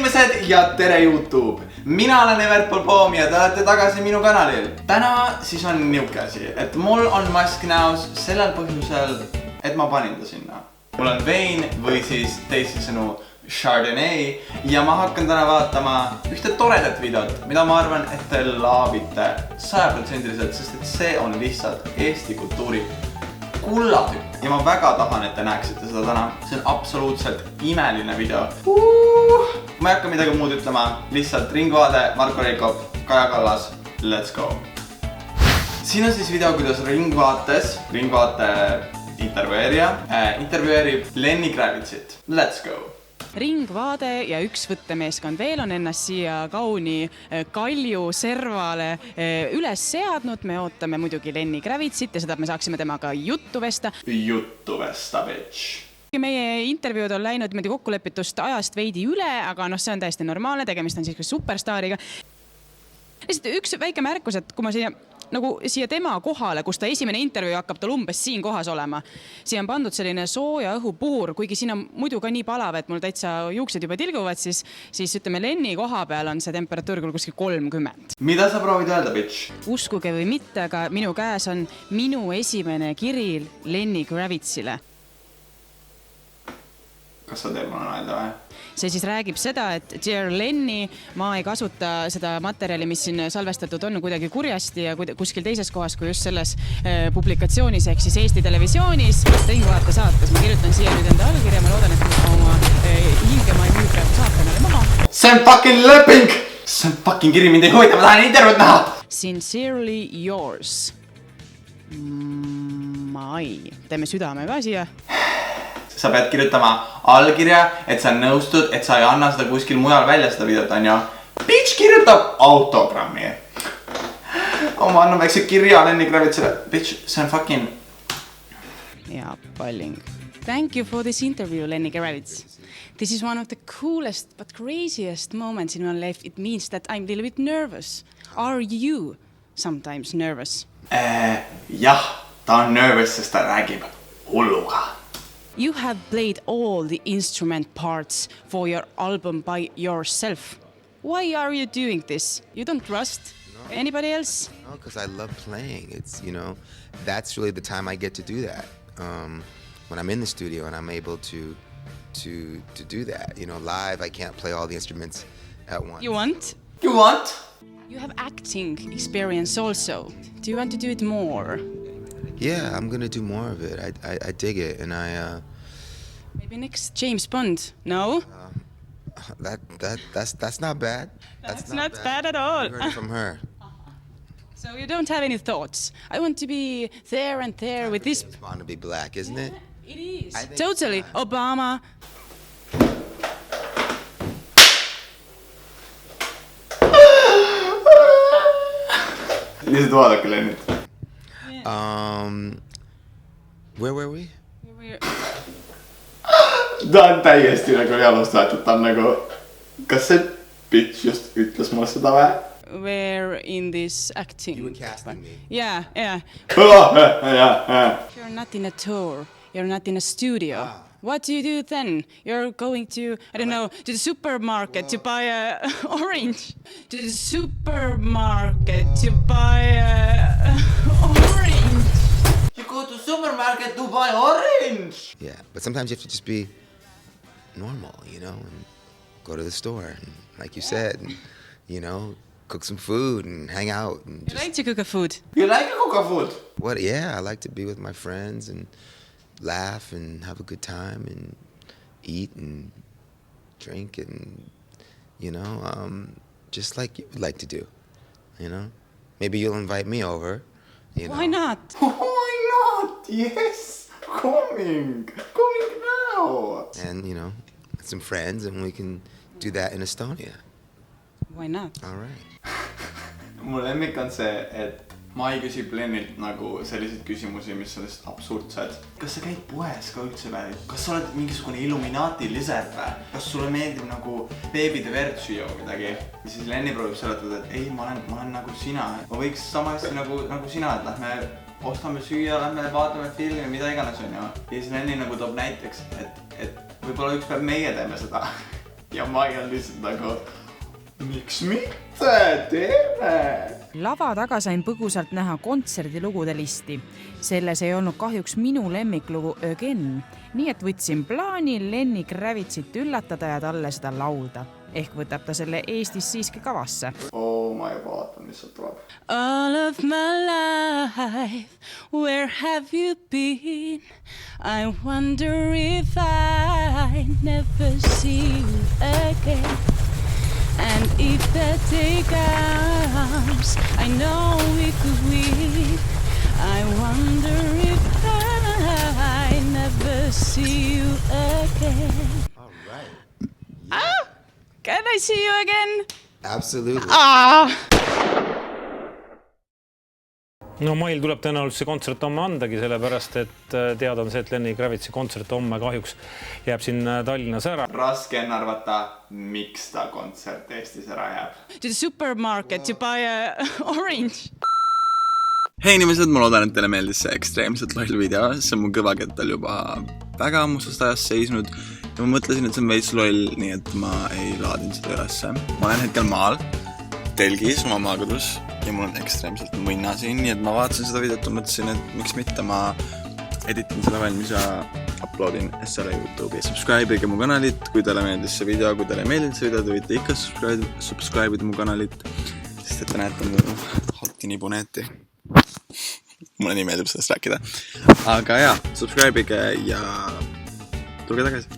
inimesed ja tere YouTube! Mina olen Evert Polpoom ja te olete tagasi minu kanalil. Täna siis on niuke asi, et mul on mask näos sellel põhjusel, et ma panin ta sinna. Mul on vein või siis teisisõnu Chardonnay ja ma hakkan täna vaatama ühte toredat videot, mida ma arvan, et te laavite 100%, sest et see on lihtsalt Eesti kultuuri kullatükk ja ma väga tahan, et te näeksite seda täna. See on absoluutselt imeline video. Ma ei hakka midagi muud ütlema, lihtsalt Ringvaade, Marko Reikop, Kaja Kallas, let's go! Siin on siis video, kuidas Ringvaate intervjueerib Lenny Kravitzit. Let's go! Ringvaade ja üks võttemeeskond veel on ennast siia kauni Kalju servale üles seadnud. Me ootame muidugi Lenny Kravitzit ja seda, et me saaksime temaga juttu vesta. Juttu vesta, bitch! Meie intervjuud on läinud kokkulepitust ajast veidi üle, aga see on täiesti normaalne, tegemist on siis superstaariga. Lihtsalt üks väike märkus, et kui ma siia tema kohale, kus ta esimene intervjuu hakkab tal umbes siin kohas olema, siia on pandud selline sooja õhupuhur, kuigi siin on muidu ka nii palav, et mul täitsa juuksed juba tilguvad, siis ütleme Lenny koha peal on see temperatuur küll kuskil 30. Mida sa proovid öelda, bitch? Uskuge või mitte, aga minu käes on minu esimene kiri Lenny Kravitzile. Kas sa teeb mulle naelda või? See siis räägib seda, et Dear Lenny, ma ei kasuta seda materjali, mis siin salvestatud on kuidagi kurjasti ja kuskil teises kohas kui just selles publikatsioonis ehk siis Eesti Televisioonis Ringvaate saates. Ma kirjutan siia nüüd enda allkirja, ma loodan, et oma hinge ma ei müü praegu saatanale maha. See on fucking leping! See on fucking kiri, mind ei huvita, ma tahan intervjuud näha! Sincerely yours. Teeme südame ka siia. Sa pead kirjutama allkirja, et sa nõustud, et sa ei anna seda kuskil mujal välja seda videot, on ju. Bitch kirjutab autogrammi. Ma annan väikse kirja Lenny Kravitzile. Bitch, see on fucking... Ja, palling. Thank you for this interview, Lenny Kravitz. This is one of the coolest but craziest moments in my life. It means that I'm a little bit nervous. Are you sometimes nervous? Jah, ta on nervous, sest ta räägib hulluga. You have played all the instrument parts for your album by yourself. Why are you doing this? You don't trust anybody else? No, because I love playing. It's, that's really the time I get to do that. When I'm in the studio and I'm able to do that. Live, I can't play all the instruments at once. You want? You want? You have acting experience also. Do you want to do it more? Yeah, I'm gonna do more of it. I dig it, and maybe next James Bond. No. That's not bad. That's not bad at all. I heard it from her. So you don't have any thoughts. I want to be there and there with this. James Bond to be black, isn't it? It is. Totally. Obama. Lihtsalt vaadake Lennit. Where were we? Ta on täiesti jalust võetud, ta on kas see bitch just ütles mulle seda või? Where in this acting? You were casting me. Yeah. You're not in a tour. You're not in a studio. What do you do then? You're going to, I don't know, to the supermarket to buy a orange. To the supermarket to buy a orange. You go to supermarket to buy orange. Yeah, but sometimes you have to just be normal, and go to the store, and like you said, and, cook some food and hang out. And You like to cook food? You like to cook food? What? Yeah, I like to be with my friends and laugh and have a good time and eat and drink and, just like you would like to do, Maybe you'll invite me over, Why not? Why not? Yes, coming now. And, with some friends, and we can do that in Estonia. Why not? All right. Mu lemmik on see, et Mai küsib Lennilt selliseid küsimusi, mis on lihtsalt absurdsed. Kas sa käid poes ka üldse või? Kas sa oled mingisugune Illuminati lizard või? Kas sulle meeldib beebide verd süüa või midagi? Ja siis Lenni proovib seletada, et ei, ma olen nagu sina. Ma võiks sama hästi nagu sina, et lähme ostame süüa, lähme vaatame filmi, mida iganes on ju. Ja siis Lenni toob näiteks, et võib-olla üks päev meie teeme seda. ja ma ei olnud lihtsalt nagu, miks mitte, teeme. Lava taga sain põgusalt näha kontserdilugude listi. Selles ei olnud kahjuks minu lemmiklugu Again, nii et võtsin plaani Lenny Kravitzit üllatada ja talle seda laulda. Ehk võtab ta selle Eestis siiski kavasse. Ma juba vaatan, mis sealt tuleb. All of my life, where have you been? I wonder if I never see you again. And if that day comes, I know we could win. I wonder if I never see you again. All right. Can I see you again? Absolutely. No mail tuleb tõenäoliselt see kontsert homme andagi, sellepärast et teada on see, et Lenny Kravitsi kontsert homme kahjuks jääb siin Tallinnas ära. Raske on arvata, miks ta kontsert Eestis ära jääb. To the supermarket to buy a orange. Hei inimesed, ma loodan, et teile meeldis see ekstreemselt loll video. See on mu kõvakettal juba väga ammustast ajast seisnud. Ja ma mõtlesin, et see on veits loll, nii et ma ei laadin seda ülesse. Ma olen hetkel maal, telgis oma maakodus ja mul on ekstreemselt mõnna siin, nii et ma vaatasin seda videot ja mõtlesin, et miks mitte ma editin seda valmis ja uploadin selle YouTube'i. Subscribe'ige mu kanalit, kui teile meeldis see video, kui teile ei meeldinud see video, te võite ikka subscribe'ida mu kanalit, sest et te näete mu hotti nibuneeti. Mulle nii meeldib sellest rääkida. Aga jaa, subscribe'ige ja tulge tagasi.